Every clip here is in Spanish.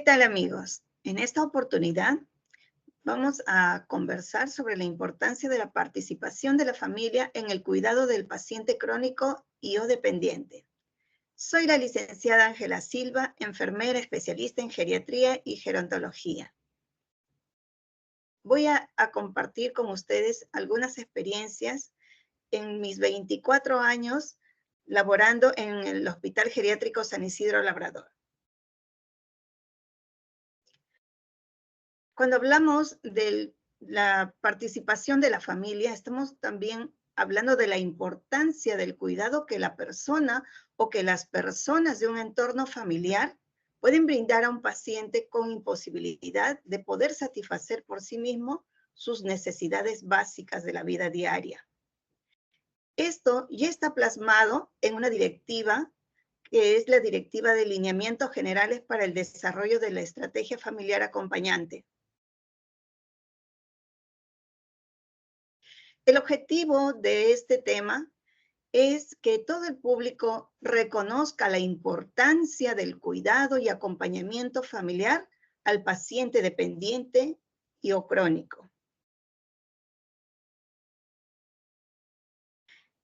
tal, amigos? En esta oportunidad vamos a conversar sobre la importancia de la participación de la familia en el cuidado del paciente crónico y o dependiente. Soy la licenciada Ángela Silva, enfermera especialista en geriatría y gerontología. Voy a compartir con ustedes algunas experiencias en mis 24 años laborando en el Hospital Geriátrico San Isidro Labrador. Cuando hablamos de la participación de la familia, estamos también hablando de la importancia del cuidado que la persona o que las personas de un entorno familiar pueden brindar a un paciente con imposibilidad de poder satisfacer por sí mismo sus necesidades básicas de la vida diaria. Esto ya está plasmado en una directiva que es la Directiva de Lineamientos Generales para el Desarrollo de la Estrategia Familiar Acompañante. El objetivo de este tema es que todo el público reconozca la importancia del cuidado y acompañamiento familiar al paciente dependiente y o crónico.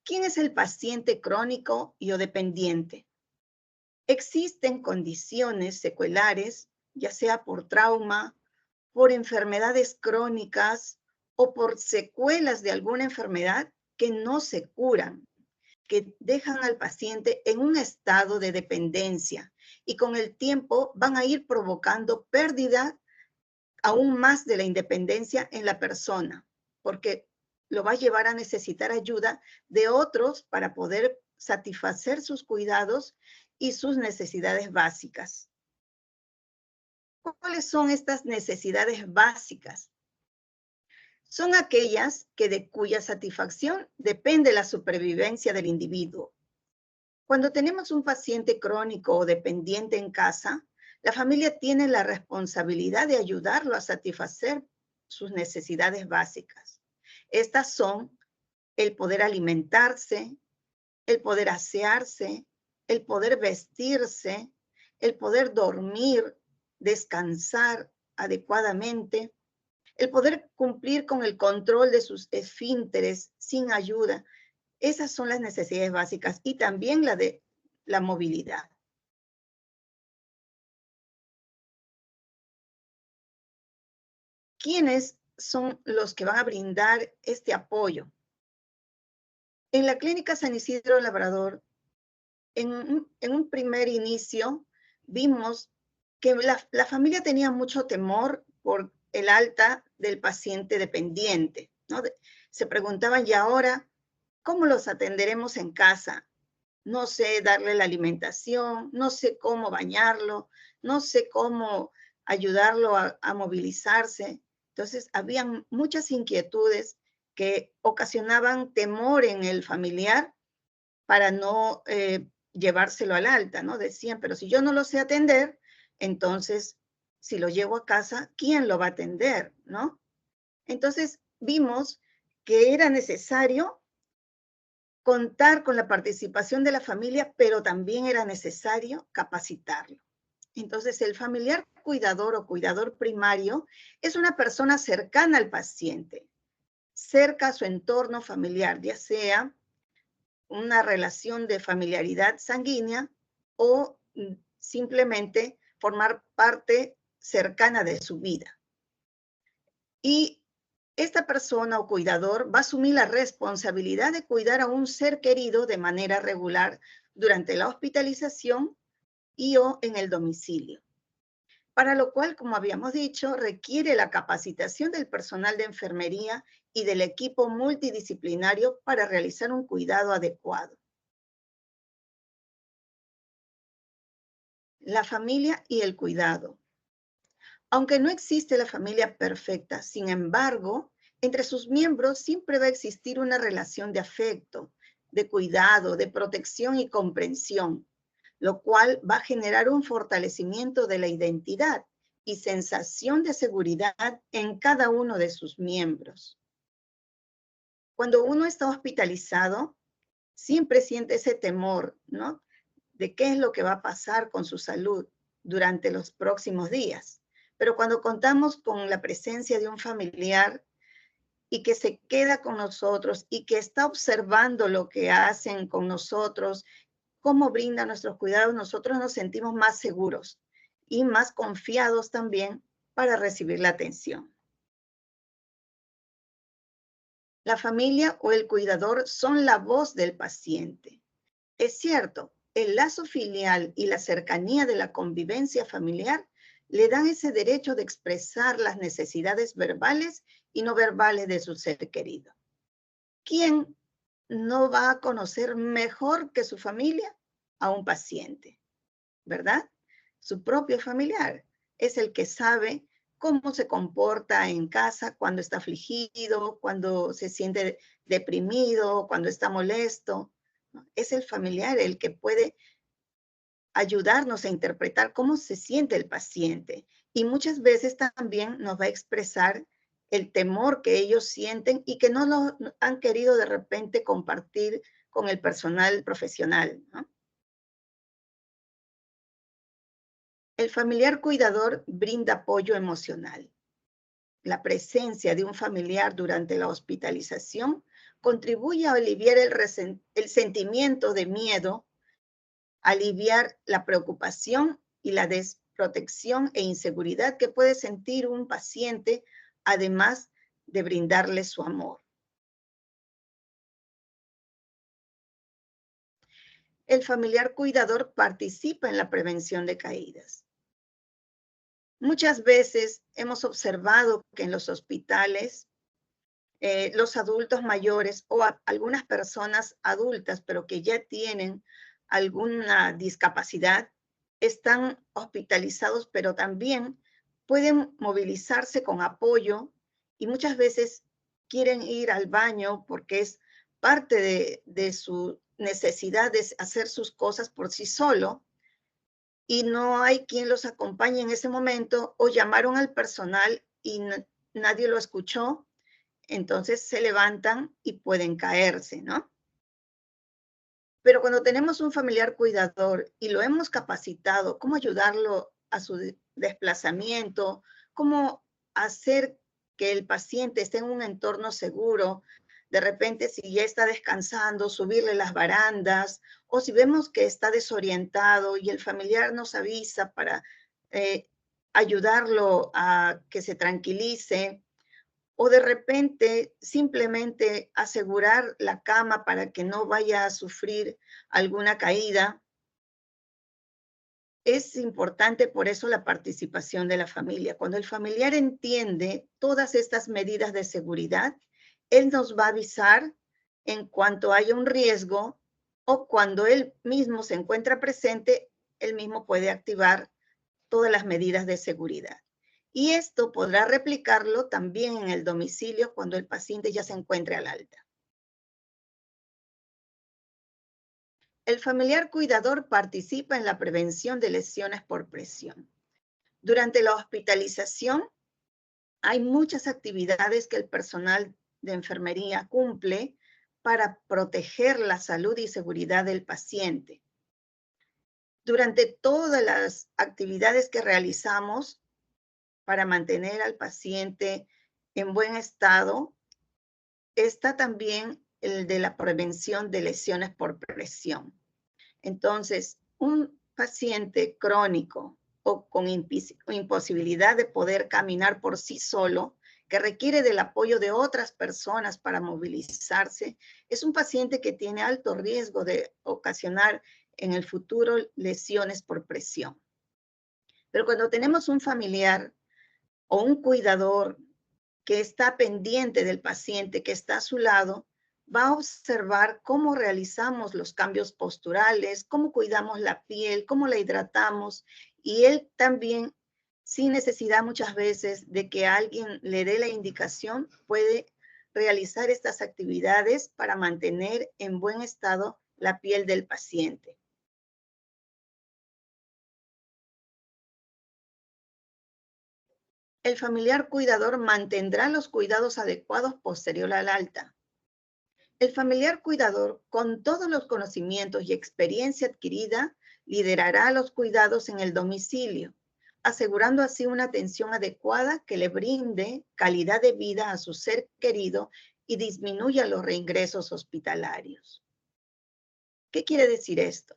¿Quién es el paciente crónico y o dependiente? Existen condiciones secuelares, ya sea por trauma, por enfermedades crónicas o por secuelas de alguna enfermedad que no se curan, que dejan al paciente en un estado de dependencia y con el tiempo van a ir provocando pérdida aún más de la independencia en la persona, porque lo va a llevar a necesitar ayuda de otros para poder satisfacer sus cuidados y sus necesidades básicas. ¿Cuáles son estas necesidades básicas? Son aquellas que de cuya satisfacción depende la supervivencia del individuo. Cuando tenemos un paciente crónico o dependiente en casa, la familia tiene la responsabilidad de ayudarlo a satisfacer sus necesidades básicas. Estas son el poder alimentarse, el poder asearse, el poder vestirse, el poder dormir, descansar adecuadamente, el poder cumplir con el control de sus esfínteres sin ayuda. Esas son las necesidades básicas y también la de la movilidad. ¿Quiénes son los que van a brindar este apoyo? En la Clínica San Isidro Labrador, en un primer inicio, vimos que la familia tenía mucho temor por el alta del paciente dependiente, ¿no? Se preguntaban, ¿y ahora cómo los atenderemos en casa? No sé darle la alimentación, no sé cómo bañarlo, no sé cómo ayudarlo a movilizarse. Entonces, habían muchas inquietudes que ocasionaban temor en el familiar para no llevárselo al alta, ¿no? Decían, pero si yo no lo sé atender, entonces, si lo llevo a casa, ¿quién lo va a atender, no? Entonces, vimos que era necesario contar con la participación de la familia, pero también era necesario capacitarlo. Entonces, el familiar cuidador o cuidador primario es una persona cercana al paciente, cerca a su entorno familiar, ya sea una relación de familiaridad sanguínea o simplemente formar parte cercana de su vida. Y esta persona o cuidador va a asumir la responsabilidad de cuidar a un ser querido de manera regular durante la hospitalización y o en el domicilio. Para lo cual, como habíamos dicho, requiere la capacitación del personal de enfermería y del equipo multidisciplinario para realizar un cuidado adecuado. La familia y el cuidado. Aunque no existe la familia perfecta, sin embargo, entre sus miembros siempre va a existir una relación de afecto, de cuidado, de protección y comprensión, lo cual va a generar un fortalecimiento de la identidad y sensación de seguridad en cada uno de sus miembros. Cuando uno está hospitalizado, siempre siente ese temor, ¿no? De qué es lo que va a pasar con su salud. durante los próximos días. Pero cuando contamos con la presencia de un familiar y que se queda con nosotros y que está observando lo que hacen con nosotros, cómo brinda nuestros cuidados, nosotros nos sentimos más seguros y más confiados también para recibir la atención. La familia o el cuidador son la voz del paciente. Es cierto, el lazo filial y la cercanía de la convivencia familiar le dan ese derecho de expresar las necesidades verbales y no verbales de su ser querido. ¿Quién no va a conocer mejor que su familia a un paciente? ¿Verdad? Su propio familiar es el que sabe cómo se comporta en casa cuando está afligido, cuando se siente deprimido, cuando está molesto, ¿no? Es el familiar el que puede ayudarnos a interpretar cómo se siente el paciente. Y muchas veces también nos va a expresar el temor que ellos sienten y que no lo han querido de repente compartir con el personal profesional, ¿no? El familiar cuidador brinda apoyo emocional. La presencia de un familiar durante la hospitalización contribuye a aliviar el sentimiento de miedo, aliviar la preocupación y la desprotección e inseguridad que puede sentir un paciente, además de brindarle su amor. El familiar cuidador participa en la prevención de caídas. Muchas veces hemos observado que en los hospitales los adultos mayores o algunas personas adultas, pero que ya tienen alguna discapacidad, están hospitalizados, pero también pueden movilizarse con apoyo y muchas veces quieren ir al baño porque es parte de su necesidad de hacer sus cosas por sí solo y no hay quien los acompañe en ese momento o llamaron al personal y nadie lo escuchó, entonces se levantan y pueden caerse, ¿no? Pero cuando tenemos un familiar cuidador y lo hemos capacitado, cómo ayudarlo a su desplazamiento, cómo hacer que el paciente esté en un entorno seguro, de repente si ya está descansando, subirle las barandas, o si vemos que está desorientado y el familiar nos avisa para eh, ayudarlo a que se tranquilice, o de repente simplemente asegurar la cama para que no vaya a sufrir alguna caída. Es importante por eso la participación de la familia. Cuando el familiar entiende todas estas medidas de seguridad, él nos va a avisar en cuanto haya un riesgo o cuando él mismo se encuentra presente, él mismo puede activar todas las medidas de seguridad. Y esto podrá replicarlo también en el domicilio cuando el paciente ya se encuentre al alta. El familiar cuidador participa en la prevención de lesiones por presión. Durante la hospitalización hay muchas actividades que el personal de enfermería cumple para proteger la salud y seguridad del paciente. Durante todas las actividades que realizamos, para mantener al paciente en buen estado, está también el de la prevención de lesiones por presión. Entonces, un paciente crónico o con imposibilidad de poder caminar por sí solo, que requiere del apoyo de otras personas para movilizarse, es un paciente que tiene alto riesgo de ocasionar en el futuro lesiones por presión. Pero cuando tenemos un familiar o un cuidador que está pendiente del paciente, que está a su lado, va a observar cómo realizamos los cambios posturales, cómo cuidamos la piel, cómo la hidratamos, y él también, sin necesidad muchas veces de que alguien le dé la indicación, puede realizar estas actividades para mantener en buen estado la piel del paciente. El familiar cuidador mantendrá los cuidados adecuados posterior al alta. El familiar cuidador, con todos los conocimientos y experiencia adquirida, liderará los cuidados en el domicilio, asegurando así una atención adecuada que le brinde calidad de vida a su ser querido y disminuya los reingresos hospitalarios. ¿Qué quiere decir esto?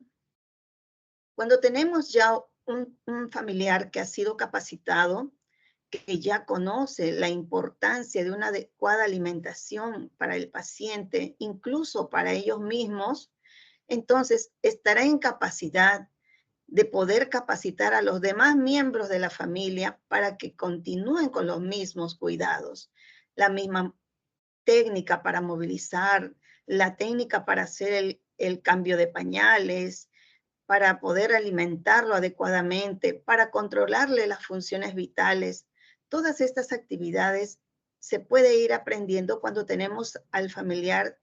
Cuando tenemos ya un familiar que ha sido capacitado, que ya conoce la importancia de una adecuada alimentación para el paciente, incluso para ellos mismos, entonces estará en capacidad de poder capacitar a los demás miembros de la familia para que continúen con los mismos cuidados, la misma técnica para movilizar, la técnica para hacer el cambio de pañales, para poder alimentarlo adecuadamente, para controlarle las funciones vitales. Todas estas actividades se puede ir aprendiendo cuando tenemos al familiar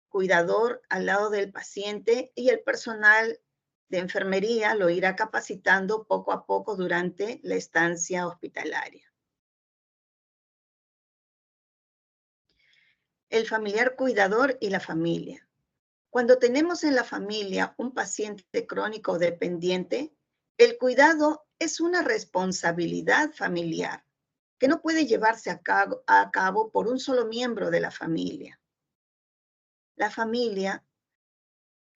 cuidador al lado del paciente y el personal de enfermería lo irá capacitando poco a poco durante la estancia hospitalaria. El familiar cuidador y la familia. Cuando tenemos en la familia un paciente crónico dependiente, el cuidado es una responsabilidad familiar que no puede llevarse a cabo por un solo miembro de la familia. La familia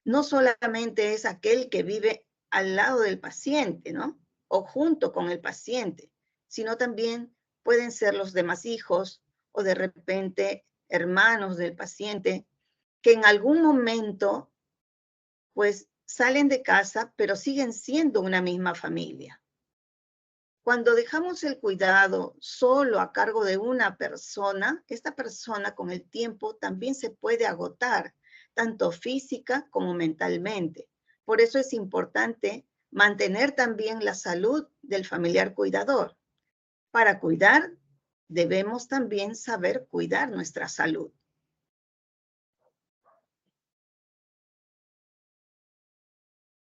no solamente es aquel que vive al lado del paciente, ¿no? O junto con el paciente, sino también pueden ser los demás hijos o de repente hermanos del paciente que en algún momento pues salen de casa, pero siguen siendo una misma familia. Cuando dejamos el cuidado solo a cargo de una persona, esta persona con el tiempo también se puede agotar, tanto física como mentalmente. Por eso es importante mantener también la salud del familiar cuidador. Para cuidar, debemos también saber cuidar nuestra salud.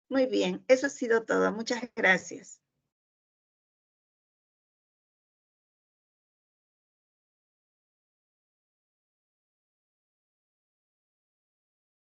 Muy bien, eso ha sido todo. Muchas gracias.